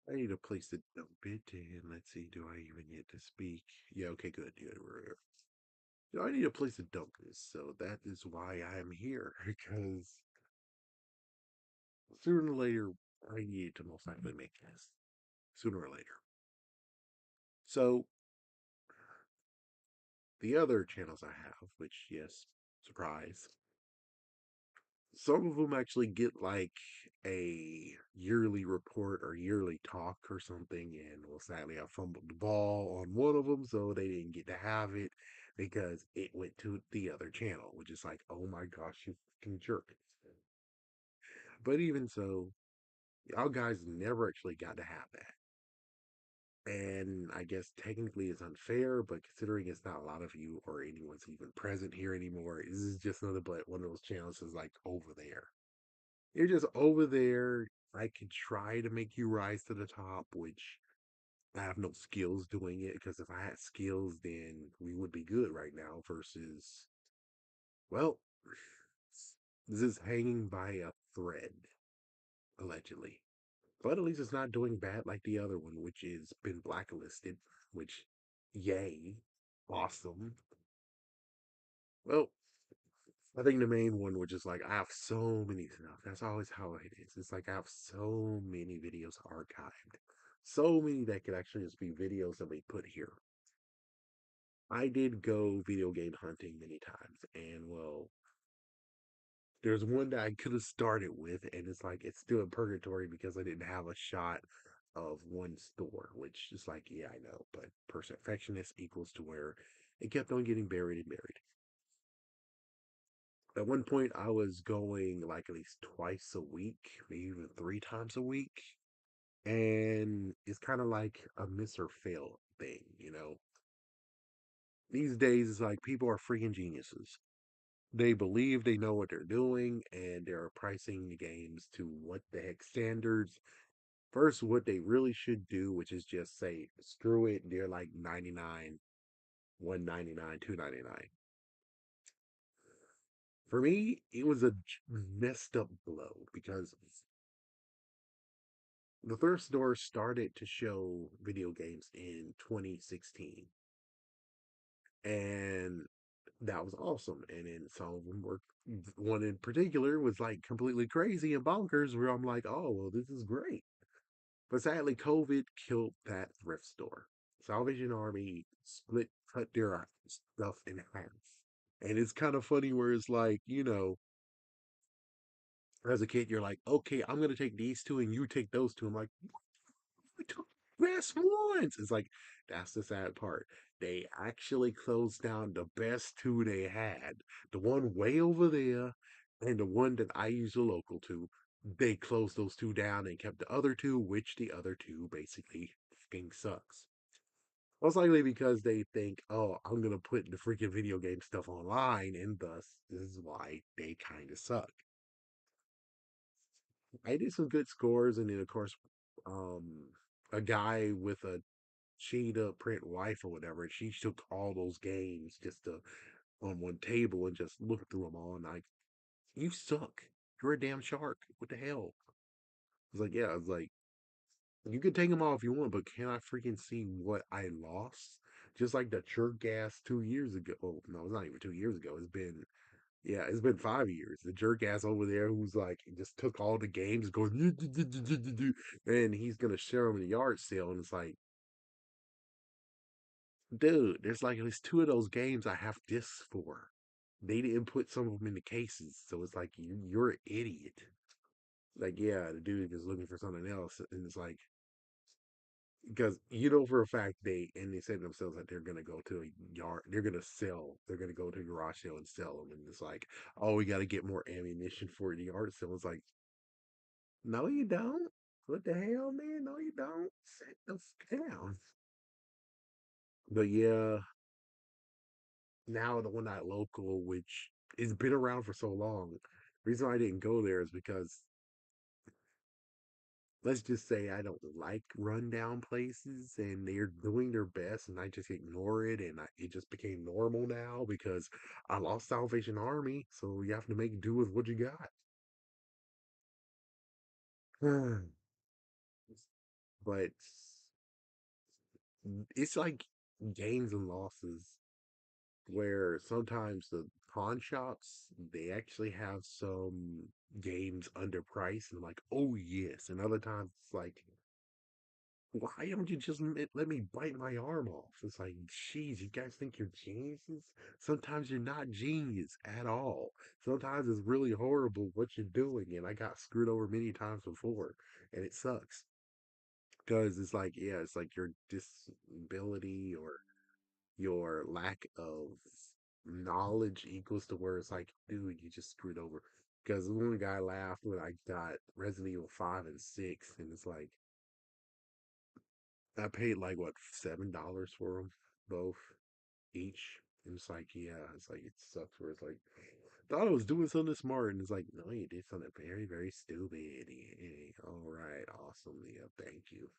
I need a place to dump it, and let's see, do I even get to speak? Yeah, okay, good. Yeah, I need a place to dump this, so that is why I'm here, because sooner or later, I need to most likely make this. Sooner or later. So, the other channels I have, which, yes, surprise, some of them actually get like a yearly report or yearly talk or something. And well, sadly, I fumbled the ball on one of them, so they didn't get to have it because it went to the other channel, which is like, oh my gosh, you fucking jerk. But even so, y'all guys never actually got to have that. And I guess technically it's unfair, but considering it's not a lot of you or anyone's even present here anymore, this is just another but one of those channels is like over there. You're just over there. I could try to make you rise to the top, which I have no skills doing it because if I had skills, then we would be good right now. Versus, well, this is hanging by a thread, allegedly. But at least it's not doing bad like the other one, which is been blacklisted, which, yay, awesome. Well, I think the main one, which is like, I have so many stuff. That's always how it is. It's like I have so many videos archived. So many that could actually just be videos that we put here. I did go video game hunting many times, and well, there's one that I could have started with, and it's like it's still in purgatory because I didn't have a shot of one store, which is like, yeah, I know, but perfectionist equals to where it kept on getting buried and buried. At one point, I was going like at least twice a week, maybe even three times a week. And it's kind of like a miss or fail thing, you know? These days, it's like people are freaking geniuses. They believe they know what they're doing and they're pricing the games to what the heck standards. First, what they really should do, which is just say, screw it, they're like 99, 199, 299. For me, it was a messed up blow because the thrift store started to show video games in 2016, and that was awesome. And then some of them were, one in particular was like completely crazy and bonkers, where I'm like, oh, well, this is great. But sadly, COVID killed that thrift store. Salvation Army cut their stuff in half. And it's kind of funny where it's like, as a kid, you're like, okay, I'm going to take these two and you take those two. I'm like, we took the best ones. It's like that's the sad part. They actually closed down the best two they had. The one way over there and the one that I use a local to. They closed those two down and kept the other two, which the other two basically fucking sucks. Most likely because they think, oh, I'm gonna put the freaking video game stuff online, and thus this is why they kind of suck. I did some good scores, and then of course, um, a guy with a cheetah print wife or whatever, and she took all those games just to on one table and just looked through them all, and like, you suck. You're a damn shark. What the hell? I was like, yeah. I was like, you can take them all if you want, but can I freaking see what I lost? Just like the jerk gas 2 years ago. Oh, no, it's not even 2 years ago. Yeah, it's been 5 years. The jerk ass over there who's like just took all the games, goes and he's gonna share them in a yard sale, and it's like, dude, there's like at least two of those games I have discs for. They didn't put some of them in the cases, so it's like you're an idiot. Like, yeah, the dude is looking for something else, and it's like because you know for a fact they said themselves that they're gonna go to a yard, they're gonna go to a garage sale and sell them, and it's like, oh, we got to get more ammunition for the yard sale. It's like, no, you don't. What the hell, man? No, you don't. Sit the down. But yeah, now the one night local, which has been around for so long. Reason why I didn't go there is because let's just say I don't like rundown places and they're doing their best and I just ignore it and it just became normal now because I lost Salvation Army, so you have to make do with what you got. but it's like gains and losses where sometimes the pawn shops they actually have some games underpriced and I'm like, oh yes, and other times it's like, why don't you just let me bite my arm off? It's like, jeez, you guys think you're geniuses? Sometimes you're not genius at all. Sometimes it's really horrible what you're doing, and I got screwed over many times before, and it sucks because it's like, yeah, it's like your disability or your lack of knowledge equals to where it's like, dude, you just screwed over. Because one guy laughed when I got Resident Evil 5 and 6, and it's like, I paid like what, $7 for them both each. And it's like, yeah, it's like, it sucks where it's like, thought I was doing something smart, and it's like, no, you did something very, very stupid. Yeah, all right, awesome. Yeah, thank you.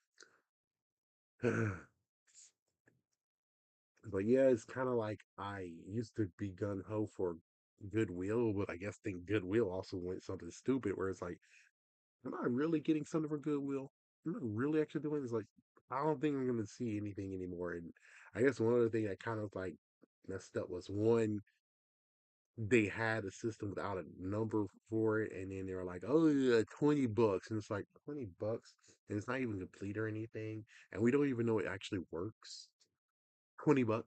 But yeah, it's kind of like I used to be gun ho for Goodwill, but I guess think Goodwill also went something stupid where it's like, am I really getting something from Goodwill? Am I really actually doing this? Like, I don't think I'm gonna see anything anymore. And I guess one other thing that kind of like messed up was one, they had a system without a number for it, and then they were like, oh yeah, $20. And it's like $20 and it's not even complete or anything. And we don't even know it actually works. $20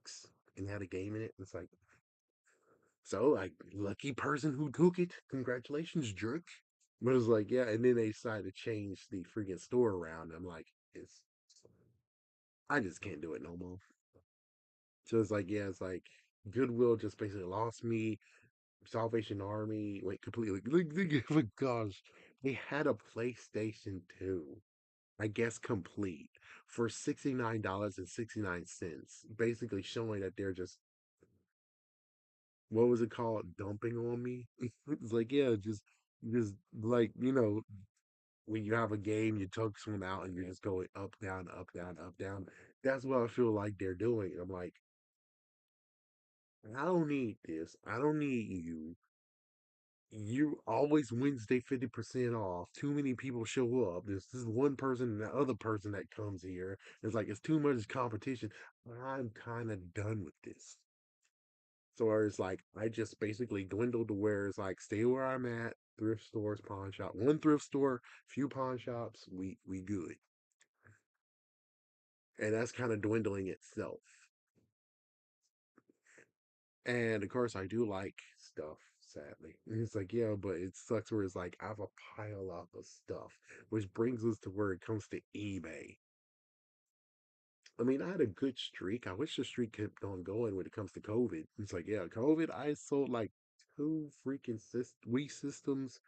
and had a game in it. It's like, so like lucky person who took it. Congratulations, jerk. But it's like, yeah, and then they decided to change the freaking store around. I'm like, it's I just can't do it no more. So it's like, yeah, it's like Goodwill just basically lost me. Salvation Army went completely. Oh my gosh, they had a PlayStation 2, I guess complete, for $69.69. Basically showing that they're just, what was it called, dumping on me. It's like, yeah, just like, when you have a game, you took someone out and you're just going up, down, up, down, up, down. That's what I feel like they're doing. I'm like, I don't need this. I don't need you. You always Wednesday 50% off. Too many people show up. There's this one person and the other person that comes here. It's like it's too much competition. I'm kind of done with this. So it's like I just basically dwindled to where it's like stay where I'm at. Thrift stores, pawn shop, one thrift store, few pawn shops. We good, and that's kind of dwindling itself. And of course, I do like stuff. Sadly, and it's like, yeah, but it sucks where it's like I have a pile up of stuff, which brings us to where it comes to eBay. I mean, I had a good streak. I wish the streak kept on going when it comes to COVID. It's like, yeah, COVID, I sold like two freaking Wii systems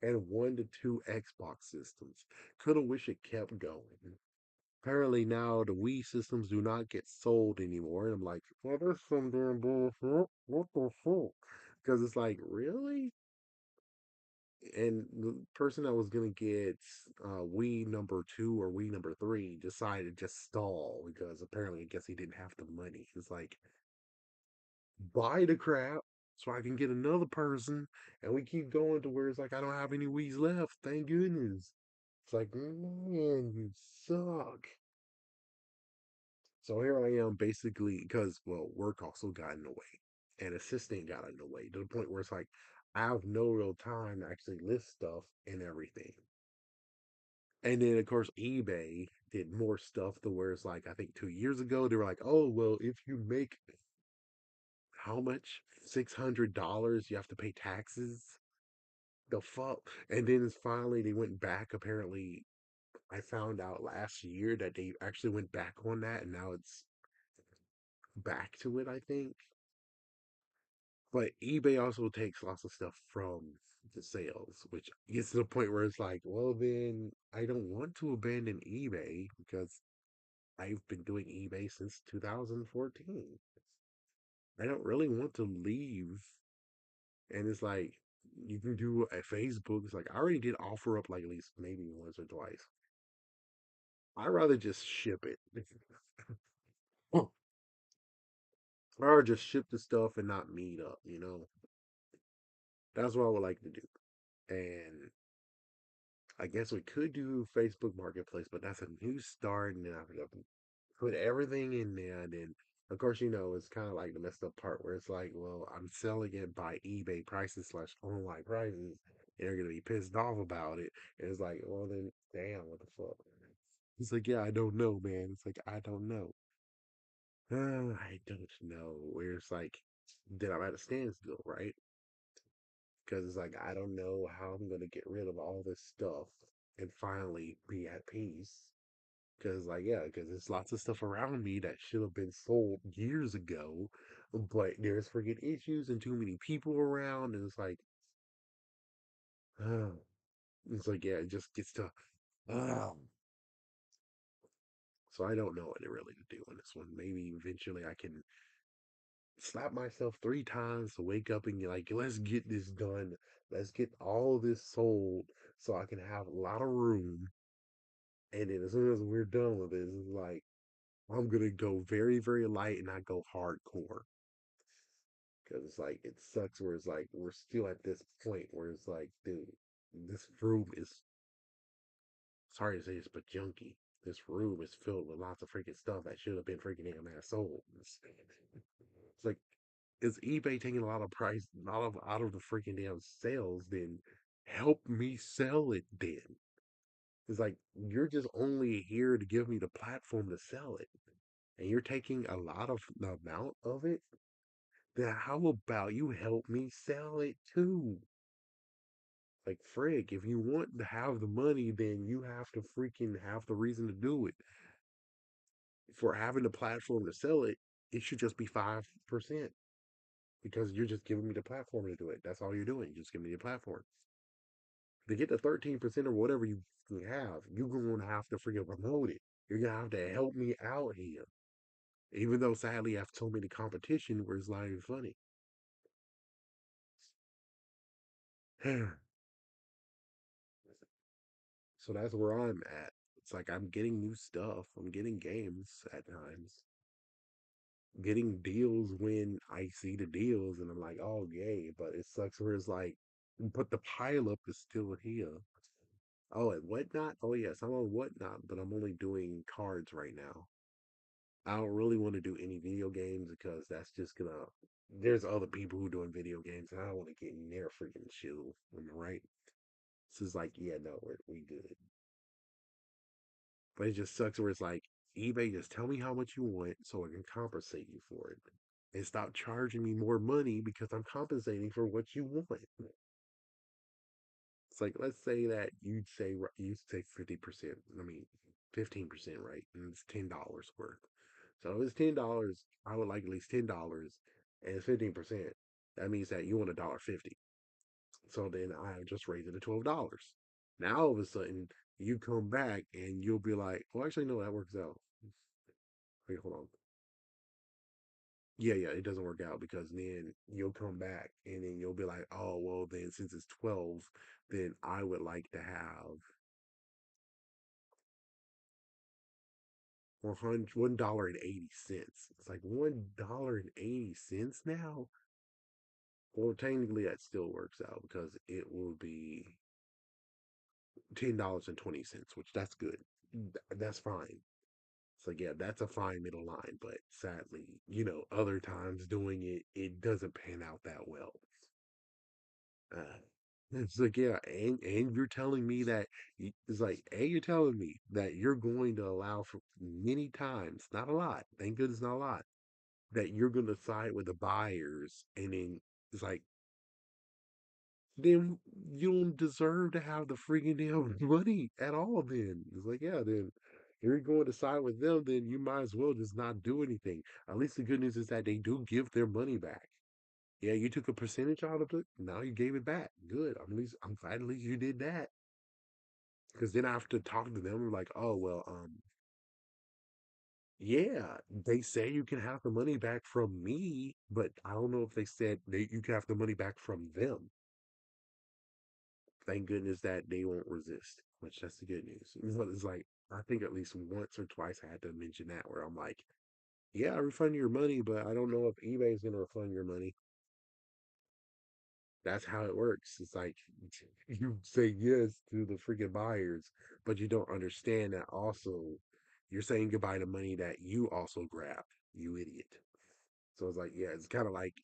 and one to two Xbox systems. Could have wished it kept going. Apparently now the Wii systems do not get sold anymore. And I'm like, well, there's some damn bullshit. What the fuck? Because it's like, really? And the person that was gonna get Wii number two or Wii number three decided to just stall because apparently I guess he didn't have the money. It's like, buy the crap so I can get another person, and we keep going to where it's like I don't have any Wii's left. Thank goodness. It's like, man, you suck. So here I am basically because, well, work also got in the way and assistant got in the way to the point where it's like I have no real time to actually list stuff and everything. And then, of course, eBay did more stuff to where it's like, I think 2 years ago, they were like, oh, well, if you make how much? $600, you have to pay taxes. The fuck? And then it's finally, they went back. Apparently, I found out last year that they actually went back on that, and now it's back to it, I think. But eBay also takes lots of stuff from the sales, which gets to the point where it's like, well, then I don't want to abandon eBay because I've been doing eBay since 2014. I don't really want to leave. And it's like, you can do a Facebook. It's like, I already did offer up like at least maybe once or twice. I'd rather just ship it. Or just ship the stuff and not meet up. That's what I would like to do. And I guess we could do Facebook Marketplace, but that's a new start, and then I have to put everything in there. And then, of course, it's kind of like the messed up part where it's like, well, I'm selling it by eBay prices slash online prices, and they're gonna be pissed off about it. And it's like, well, then, damn, what the fuck? It's like, yeah, I don't know, man. It's like, I don't know. I don't know. Where it's like, then I'm at a standstill, right? Because it's like, I don't know how I'm gonna get rid of all this stuff and finally be at peace. Because, like, yeah, because there's lots of stuff around me that should have been sold years ago, but there's freaking issues and too many people around, and it's like, uh, it's like, yeah, it just gets to, uh, so I don't know what to really do on this one. Maybe eventually I can slap myself 3 times to wake up and get like, let's get this done. Let's get all this sold so I can have a lot of room. And then as soon as we're done with this, it's like, I'm gonna go very, very light and not go hardcore. Because it's like it sucks where it's like we're still at this point where it's like, dude, this room is, sorry to say this, but junky. This room is filled with lots of freaking stuff that should have been freaking damn ass sold. It's like, is eBay taking a lot of price out of the freaking damn sales? Then help me sell it. Then it's like you're just only here to give me the platform to sell it, and you're taking a lot of the amount of it. Then how about you help me sell it too? Like, Frig, if you want to have the money, then you have to freaking have the reason to do it. For having the platform to sell it, it should just be 5% because you're just giving me the platform to do it. That's all you're doing. You're just giving me the platform. To get the 13% or whatever you have, you're going to have to freaking promote it. You're going to have to help me out here. Even though, sadly, I have so many competition where it's not even funny. So that's where I'm at. It's like I'm getting new stuff. I'm getting games at times. Getting deals when I see the deals and I'm like, oh yay. But it sucks where it's like, but the pileup is still here. Oh, and whatnot. Oh yes, I'm on whatnot, but I'm only doing cards right now. I don't really want to do any video games because that's just gonna. There's other people who doing video games, and I don't want to get in their freaking shoe. Am I right? So it's like, yeah, no, we good. But it just sucks where it's like eBay just tell me how much you want so I can compensate you for it. And stop charging me more money because I'm compensating for what you want. It's like let's say that you'd say 50%. I mean 15%, right? And it's $10 worth. So if it's $10, I would like at least $10 and it's 15%. That means that you want $1.50. So then I just raise it to $12. Now all of a sudden you come back and you'll be like, well, actually, no, that works out. Wait, hold on. Yeah, yeah, it doesn't work out because then you'll come back and then you'll be like, oh, well, then since it's 12, then I would like to have $1.80. It's like $1.80 now. Well, technically that still works out because it will be $10.20, which that's good. That's fine. So yeah, that's a fine middle line, but sadly, other times doing it, it doesn't pan out that well. Uh, it's like, yeah, and you're telling me that it's like, and you're telling me that you're going to allow for many times, not a lot, thank goodness, not a lot, that you're going to side with the buyers, and then it's like, then you don't deserve to have the freaking damn money at all. Then it's like, yeah, then you're going to side with them, then you might as well just not do anything. At least the good news is that they do give their money back. Yeah, you took a percentage out of it. Now you gave it back. Good. I'm glad at least you did that. Because then I have to talk to them like, oh well, yeah, they say you can have the money back from me, but I don't know if they said you can have the money back from them. Thank goodness that they won't resist, which that's the good news. But it's like I think at least once or twice I had to mention that where I'm like, yeah, I refund your money, but I don't know if eBay is gonna refund your money. That's how it works. It's like you say yes to the freaking buyers, but you don't understand that also you're saying goodbye to money that you also grabbed, you idiot. So it's like, yeah, it's kind of like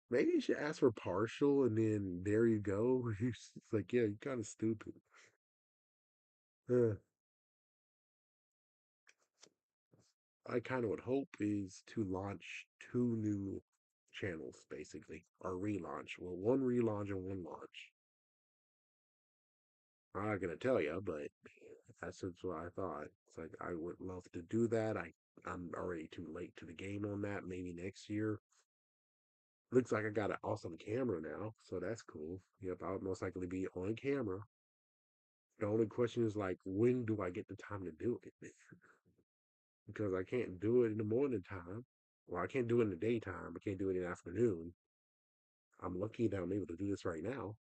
maybe you should ask for partial and then there you go. It's like, yeah, you're kind of stupid. Uh, I kind of would hope is to launch two new channels basically, or relaunch. Well, one relaunch and one launch. I'm not gonna tell you, but that's just what I thought. It's like I would love to do that. I'm already too late to the game on that. Maybe next year. Looks like I got an awesome camera now, so that's cool. Yep, I'll most likely be on camera. The only question is like, when do I get the time to do it? Because I can't do it in the morning time. Well, I can't do it in the daytime. I can't do it in the afternoon. I'm lucky that I'm able to do this right now,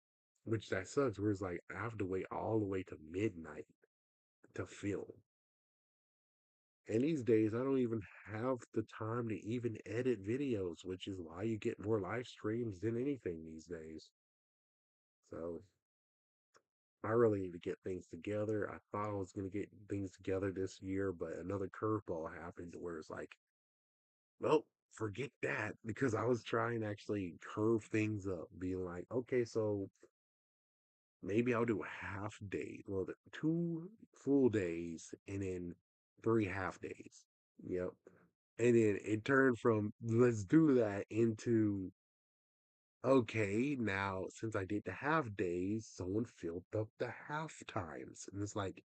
which that sucks. Where it's like I have to wait all the way to midnight to film. And these days, I don't even have the time to even edit videos, which is why you get more live streams than anything these days. So I really need to get things together. I thought I was going to get things together this year, but another curveball happened where it's like, well, forget that because I was trying to actually curve things up, being like, okay, so maybe I'll do a half day, well, two full days and then three half days. Yep. And then it turned from let's do that into okay, now since I did the half days, someone filled up the half times. And it's like,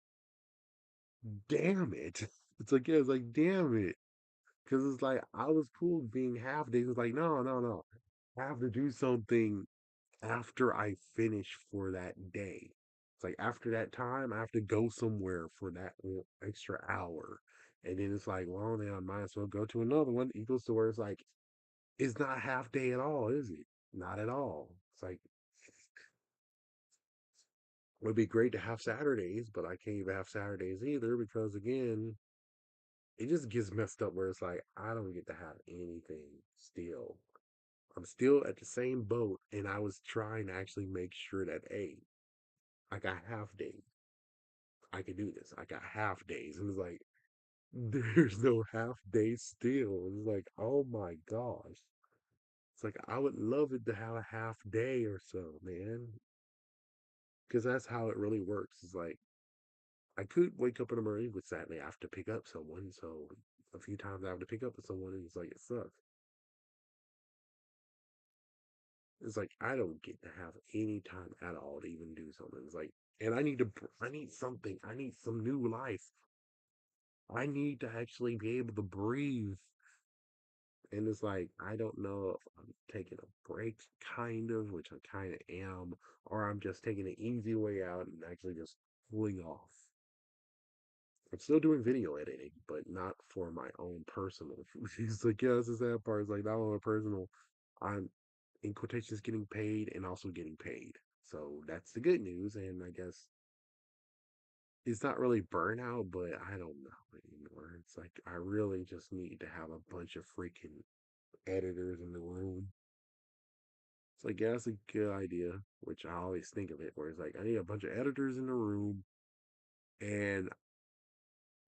damn it. It's like, yeah, it's like, damn it. Because it's like, I was cool being half days. It's like, no, no, no. I have to do something after I finish for that day. It's like, after that time, I have to go somewhere for that extra hour. And then it's like, well, then I might as well go to another one equals to where it's like, it's not half day at all, is it? Not at all. It's like, it would be great to have Saturdays, but I can't even have Saturdays either because, again, it just gets messed up where it's like I don't get to have anything still. I'm still at the same boat, and I was trying to actually make sure that hey, I got half days. I can do this. I got half days. And it's like there's no half days still. It's like oh my gosh. It's like I would love it to have a half day or so, man, because that's how it really works. It's like I could wake up in the morning, but sadly I have to pick up someone. So a few times I have to pick up someone, and it's like it sucks. It's like I don't get to have any time at all to even do something. It's like, and I need to, I need something. I need some new life. I need to actually be able to breathe. And it's like, I don't know if I'm taking a break, kind of, which I kind of am, or I'm just taking the easy way out and actually just cooling off. I'm still doing video editing, but not for my own personal. It's like, yeah, that's the sad part. It's like, not on my personal. I'm in quotations getting paid and also getting paid. So that's the good news. And I guess it's not really burnout, but I don't know anymore. It's like I really just need to have a bunch of freaking editors in the room. It's like, yeah, that's a good idea, which I always think of it, where it's like I need a bunch of editors in the room and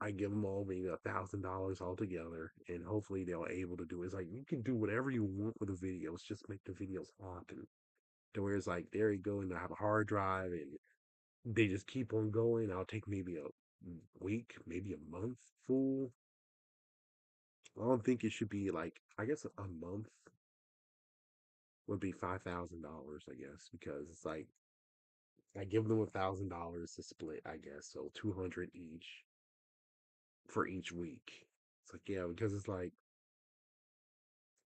I give them all maybe $1,000 altogether, and hopefully they'll able to do it. It's like you can do whatever you want with the videos, just make the videos happen. To where it's like there you go, and I have a hard drive, and they just keep on going. I'll take maybe a week, maybe a month full. I don't think it should be like I guess a month would be $5,000, I guess, because it's like I give them $1,000 to split, I guess, so 200 each for each week. It's like yeah, because it's like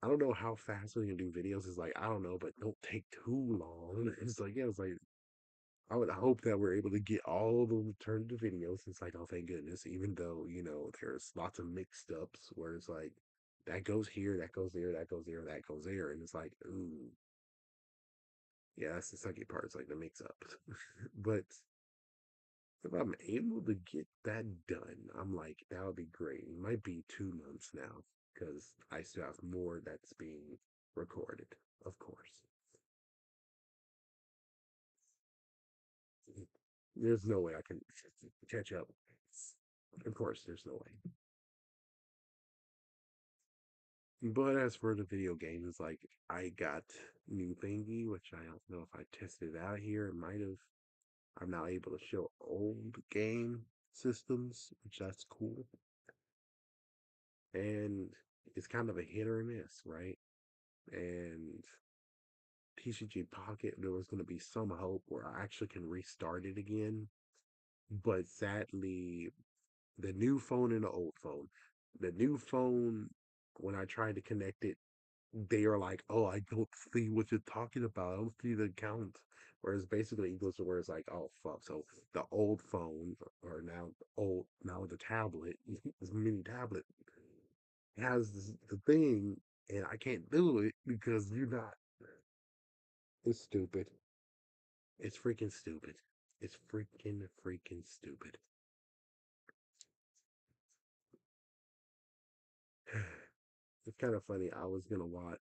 I don't know how fast we can do videos. It's like I don't know, but don't take too long. It's like yeah, it's like I would hope that we're able to get all of them turned to videos. It's like oh thank goodness, even though there's lots of mixed ups where it's like that goes here, that goes there, that goes there, that goes there, and it's like ooh yeah, that's the sucky part. It's like the mix ups, but if I'm able to get that done, I'm like that would be great. It might be 2 months now because I still have more that's being recorded, of course. There's no way I can catch up. Of course, there's no way. But as for the video games, like I got new thingy, which I don't know if I tested it out here. It might have. I'm now able to show old game systems, which that's cool. And it's kind of a hit or miss, right? And TCG Pocket, there was going to be some hope where I actually can restart it again. But sadly, the new phone and the old phone, the new phone, when I tried to connect it, they are like, "Oh, I don't see what you're talking about. I don't see the account." Whereas basically it goes to where it's like, "Oh fuck." So the old phone, or now the tablet, this mini tablet has the thing, and I can't do it because you're not. It's stupid. It's freaking stupid. It's freaking stupid. It's kind of funny. I was gonna watch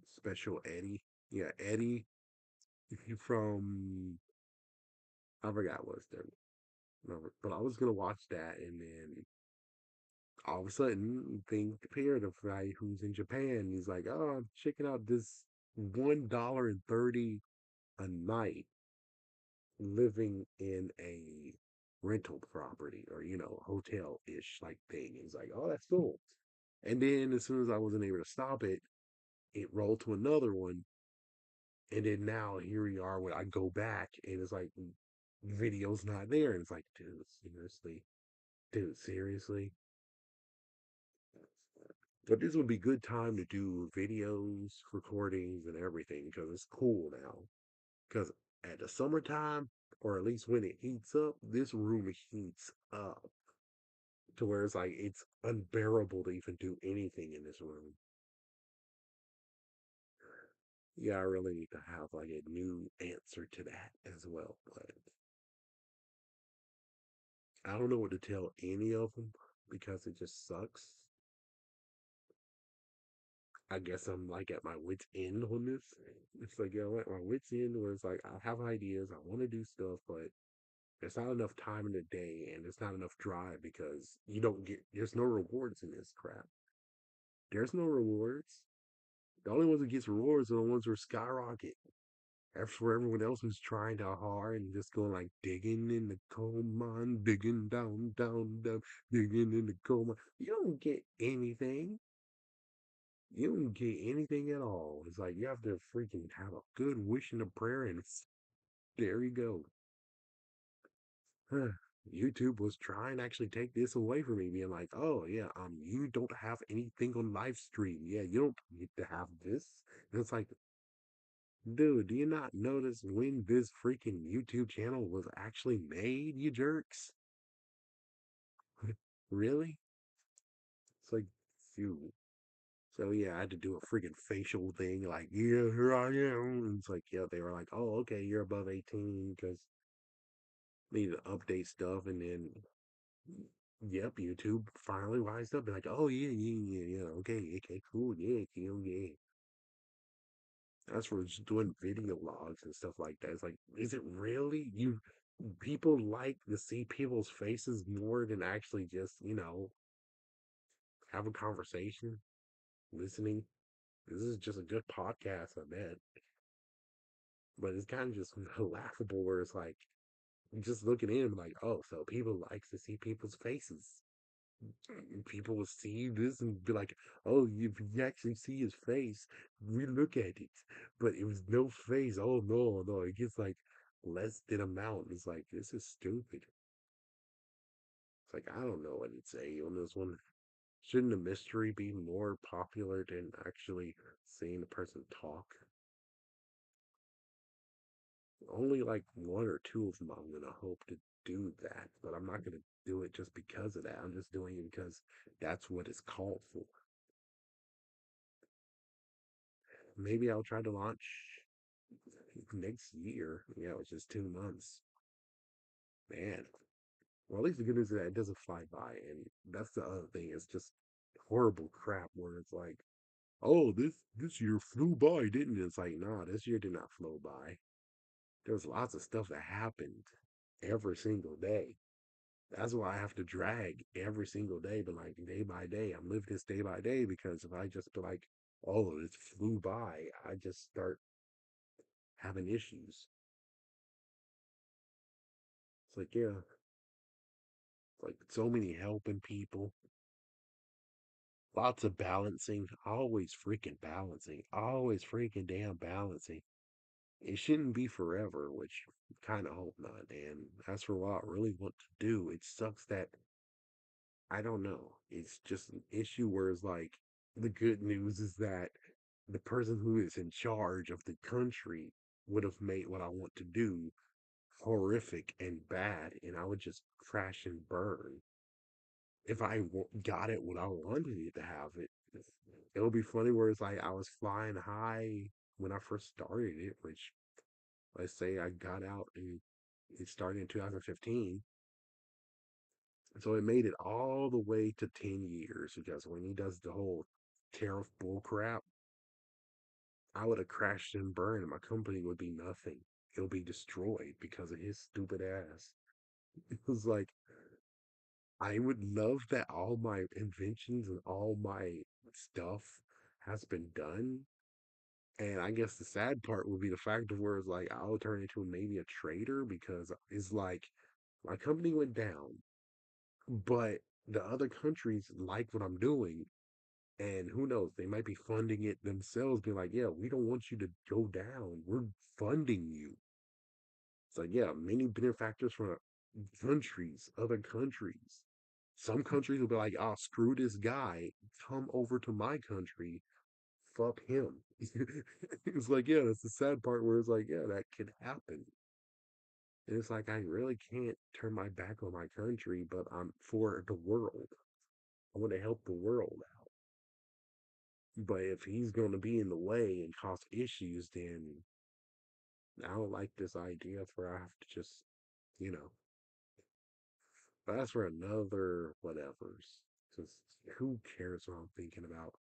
Special Eddie. Yeah, Eddie from, I forgot what's their number, but I was gonna watch that, and then all of a sudden, thing appeared of guy who's in Japan. He's like, "Oh, I'm checking out this $1.30 a night living in a rental property, or hotel ish like thing." He's like, "Oh, that's cool." And then as soon as I wasn't able to stop it, it rolled to another one. And then now here we are when I go back and it's like video's not there. And it's like, dude, seriously. Dude, seriously. But this would be good time to do videos, recordings, and everything because it's cool now. Because at the summertime, or at least when it heats up, this room heats up to where it's like it's unbearable to even do anything in this room. Yeah, I really need to have like a new answer to that as well. But I don't know what to tell any of them because it just sucks. I guess I'm like at my wit's end on this. It's like, at my wit's end where it's like I have ideas, I want to do stuff, but there's not enough time in the day and there's not enough drive because there's no rewards in this crap. There's no rewards. The only ones that gets rewards are the ones who skyrocket. That's where everyone else was trying to hard and just going like digging in the coal mine, digging down, down, down, digging in the coal mine. You don't get anything. You don't get anything at all. It's like you have to freaking have a good wish and a prayer, and there you go. YouTube was trying to actually take this away from me, being like, "Oh yeah, you don't have anything on live stream. Yeah, you don't need to have this." And it's like, dude, do you not notice when this freaking YouTube channel was actually made, you jerks? Really? It's like, phew. So yeah, I had to do a freaking facial thing, like, "Yeah, here I am." And it's like, yeah, they were like, "Oh, okay, you're above 18 because need to update stuff." And then, yep, YouTube finally wised up, and like, "Oh yeah, yeah, yeah, yeah, okay, okay, cool, yeah, cool, yeah." That's for just doing video logs and stuff like that. It's like, is it really you? People like to see people's faces more than actually just have a conversation, listening. This is just a good podcast, I bet. But it's kind of just laughable where it's like just looking in like, oh, so people like to see people's faces. People will see this and be like, oh, if you actually see his face, we look at it. But it was no face. Oh no, no, it gets like less than amount. It's like this is stupid. It's like I don't know what to say on this one. Shouldn't a mystery be more popular than actually seeing the person talk? Only like one or two of them I'm gonna hope to do that, but I'm not gonna do it just because of that. I'm just doing it because that's what it's called for. Maybe I'll try to launch next year. Yeah, which is 2 months. Man. Well, at least the good news is that it doesn't fly by, and that's the other thing. It's just horrible crap where it's like, oh, this year flew by, didn't it? It's like, nah, this year did not flow by. there's lots of stuff that happened every single day. That's why I have to drag every single day, but like day by day, I'm living this day by day because if I just be like, oh, it flew by, I just start having issues. It's like, yeah, like so many helping people, lots of balancing, always freaking balancing, always freaking damn balancing. It shouldn't be forever, which kind of hope not. And as for what I really want to do, it sucks that I don't know. It's just an issue where it's like the good news is that the person who is in charge of the country would have made what I want to do horrific and bad, and I would just crash and burn. If I got it when I wanted it to have it, it'll be funny where it's like I was flying high when I first started it, which let's say I got out and it started in 2015. So it made it all the way to 10 years because when he does the whole tariff bull crap, I would have crashed and burned and my company would be nothing. It'll be destroyed because of his stupid ass. It was like, I would love that all my inventions and all my stuff has been done. And I guess the sad part would be the fact of where it's like I'll turn into maybe a traitor because it's like my company went down, but the other countries like what I'm doing. And who knows, they might be funding it themselves, be like, yeah, we don't want you to go down. We're funding you. It's like, yeah, many benefactors from countries, other countries. Some countries will be like, oh, screw this guy. Come over to my country. Fuck him. It's like, yeah, that's the sad part where it's like, yeah, that could happen. And it's like, I really can't turn my back on my country, but I'm for the world. I want to help the world out. But if he's going to be in the way and cause issues, then I don't like this idea for I have to just, you know, but that's for another whatever's. Because who cares what I'm thinking about?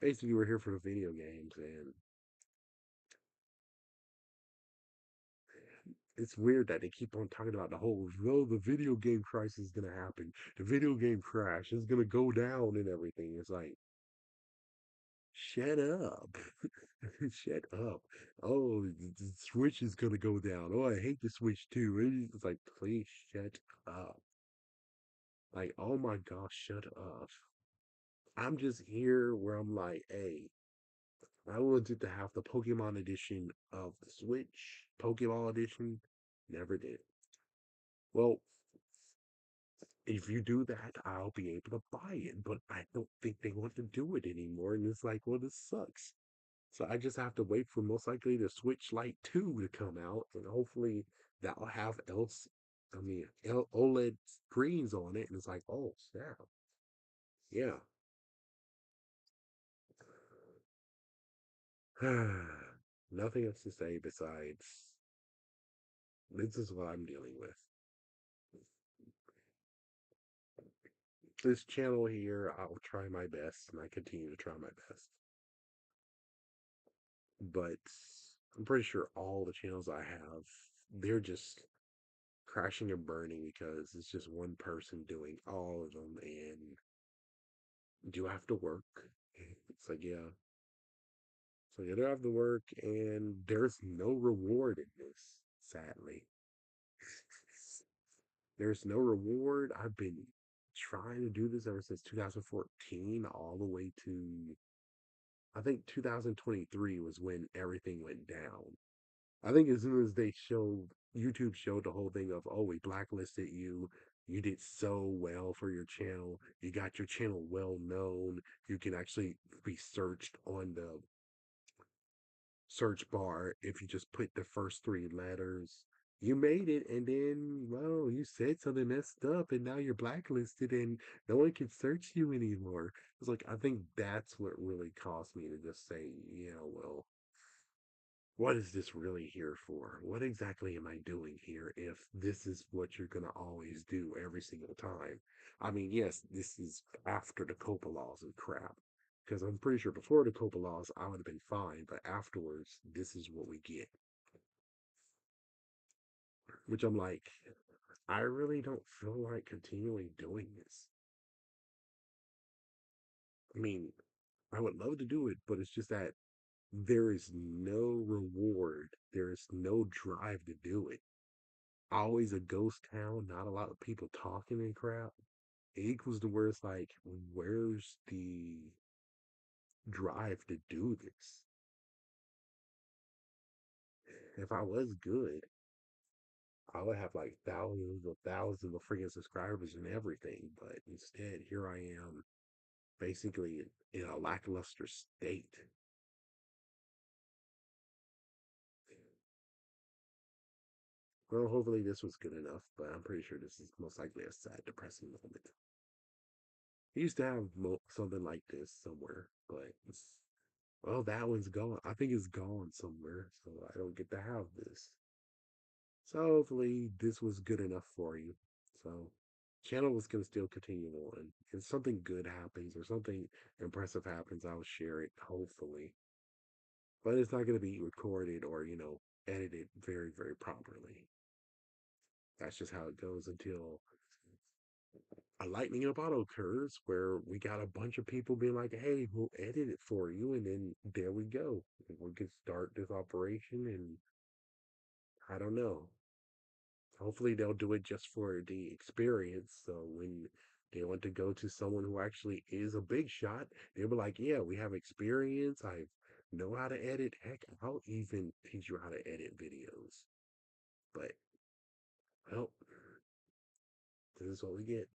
Basically, we're here for the video games, and it's weird that they keep on talking about the whole, no, the video game crisis is going to happen. The video game crash is going to go down and everything. It's like, shut up. Shut up. Oh, the Switch is going to go down. Oh, I hate the Switch too. It's like, please shut up. Like, oh my gosh, shut up. I'm just here where I'm like, hey, I wanted to have the Pokemon edition of the Switch. Pokemon edition, never did. Well, if you do that, I'll be able to buy it, but I don't think they want to do it anymore. And it's like, well, this sucks. So I just have to wait for most likely the Switch Lite 2 to come out, and hopefully that'll have else. I mean, OLED screens on it, and it's like, oh, snap. Yeah. Nothing else to say besides this is what I'm dealing with. This channel here, I'll try my best, and I continue to try my best. But I'm pretty sure all the channels I have, they're just crashing and burning because it's just one person doing all of them. And do I have to work? It's like, yeah. So you do have to work, and there's no reward in this, sadly. There's no reward. I've been trying to do this ever since 2014, all the way to I think 2023 was when everything went down. I think as soon as they showed YouTube showed the whole thing of, oh, we blacklisted you. You did so well for your channel. You got your channel well known. You can actually be searched on the search bar if you just put the first three letters. You made it, and then, well, you said something messed up, and now you're blacklisted, and no one can search you anymore. It's like, I think that's what really caused me to just say, yeah, well, what is this really here for? What exactly am I doing here if this is what you're going to always do every single time? I mean, yes, this is after the COPA laws and crap. Because I'm pretty sure before the COPA laws, I would have been fine. But afterwards, this is what we get. which I'm like, I really don't feel like continuing doing this. I mean, I would love to do it, but it's just that there is no reward. There is no drive to do it. Always a ghost town, not a lot of people talking and crap. It equals to where it's like, where's the drive to do this? If I was good, I would have like thousands of freaking subscribers and everything. But instead, here I am, basically in a lackluster state. Well, hopefully this was good enough, but I'm pretty sure this is most likely a sad, depressing moment. He used to have something like this somewhere, but well, that one's gone. I think it's gone somewhere, so I don't get to have this. So hopefully this was good enough for you. So channel is gonna still continue on. If something good happens or something impressive happens, I'll share it, hopefully. But it's not gonna be recorded or, edited very properly. That's just how it goes until a lightning in a bottle occurs where we got a bunch of people being like, hey, we'll edit it for you, and then there we go. We can start this operation, and I don't know. Hopefully they'll do it just for the experience. So when they want to go to someone who actually is a big shot, they'll be like, yeah, we have experience. I know how to edit. Heck, I'll even teach you how to edit videos. But well, this is what we get.